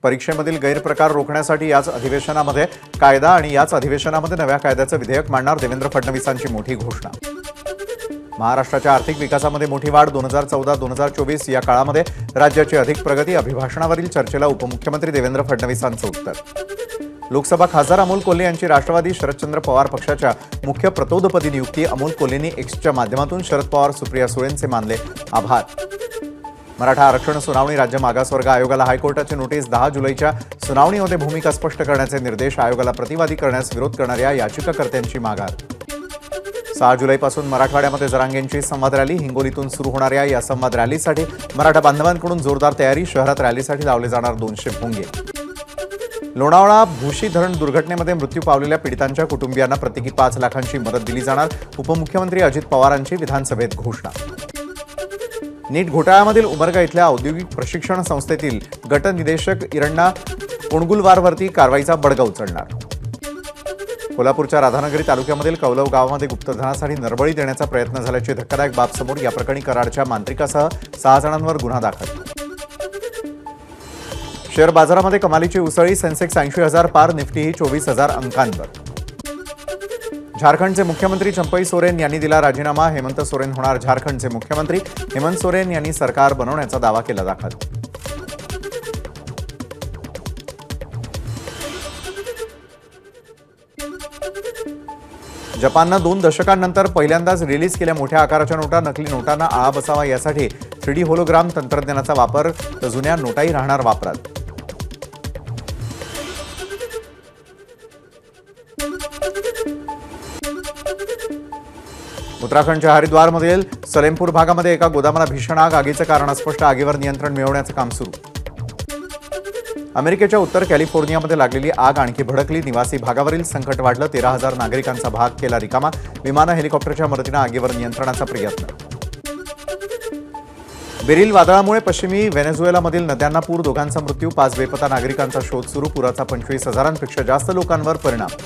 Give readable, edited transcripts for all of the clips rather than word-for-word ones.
परीक्षेमधील गैरप्रकार रोखण्यासाठी याच अधिवेशनामध्ये कायदा आणि याच अधिवेशनामध्ये नव्या कायद्याचं विधेयक मांडणार देवेंद्र फडणवीसांची मोठी घोषणा। महाराष्ट्राच्या आर्थिक विकासामध्ये मोठी वाढ 2014-2024 या काळामध्ये राज्याची अधिक प्रगती। अभिभाषणावरील चर्चेला उपमुख्यमंत्री देवेंद्र फडणवीसांचं उत्तर। लोकसभा खासदार अमोल कोल्हे यांची राष्ट्रवादी शरदचंद्र पवार पक्षाच्या मुख्य प्रतोदपदी नियुक्ती। अमोल कोल्हेंनी एक्सच्या माध्यमातून शरद पवार सुप्रिया सुळेंचे मानले आभार। मराठा आरक्षण सुनावणी राज्य मागासवर्ग आयोगाला हायकोर्टाची नोटीस। 10 जुलैच्या सुनावणीमध्ये भूमिका स्पष्ट करण्याचे निर्देश। आयोगाला प्रतिवादी करण्यास विरोध करणाऱ्या याचिकाकर्त्यांची माघार। 6 जुलैपासून मराठवाड्यामध्ये जरांगेंची संवाद रॅली। हिंगोलीतून सुरू होणाऱ्या या संवाद रॅलीसाठी मराठा बांधवांकडून जोरदार तयारी। शहरात रॅलीसाठी लावले जाणार 200 भोंगे। लोणावळा भूशी धरण दुर्घटनेमध्ये मृत्यू पावलेल्या पीडितांच्या कुटुंबियांना प्रत्येकी 5 लाखांची मदत दिली जाणार। उपमुख्यमंत्री अजित पवारांची विधानसभेत घोषणा। नीट घोटाळ्यामधील उमरगा इथल्या औद्योगिक प्रशिक्षण संस्थेतील गटनिदेशक इरण्णा कोणगुलवारवरती कारवाईचा बडगा उचलणार। कोल्हापूरच्या राधानगरी तालुक्यामधील कौलव गावामध्ये गुप्तधनासाठी नरबळी देण्याचा प्रयत्न झाल्याची धक्कादायक बाब समोर। या प्रकरणी कराडच्या मांत्रिकासह 6 जणांवर गुन्हा दाखल। शेअर बाजारामध्ये कमालीची उसळी। सेन्सेक्स 80,000 पार, निफ्टीही 24,000 अंकांवर। झारखंडचे मुख्यमंत्री चंपई सोरेन यांनी दिला राजीनामा। हेमंत सोरेन होणार झारखंडचे मुख्यमंत्री। हेमंत सोरेन यांनी सरकार बनवण्याचा दावा केला दाखल। जपाननं 2 दशकांनंतर पहिल्यांदाच रिलीज केल्या मोठ्या आकाराच्या नोटा। नकली नोटांना आळा बसावा यासाठी 3D होलोग्राम तंत्रज्ञानाचा वापर, तर जुन्या नोटाही राहणार वापरात। उत्तराखंडच्या हरिद्वारमधील सलेमपूर भागामध्ये एका गोदामाला भीषण आग। आगीचं कारण अस्पष्ट। आगीवर नियंत्रण मिळवण्याचं काम सुरू। अमेरिकेच्या उत्तर कॅलिफोर्नियामध्ये लागलेली आग आणखी भडकली। निवासी भागावरील संकट वाढलं। 13,000 नागरिकांचा भाग केला रिकामा। विमान हेलिकॉप्टरच्या मदतीनं आगीवर नियंत्रणाचा प्रयत्न। बेरिल वादळामुळे पश्चिमी व्हेनेझुएलामधील नद्यांना पूर। दोघांचा मृत्यू। 5 बेपत्ता नागरिकांचा शोध सुरू। पुराचा 25,000पेक्षा जास्त लोकांवर परिणाम।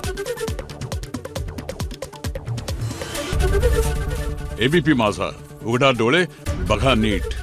एबीपी माझा, उघडा डोळे बघा नीट।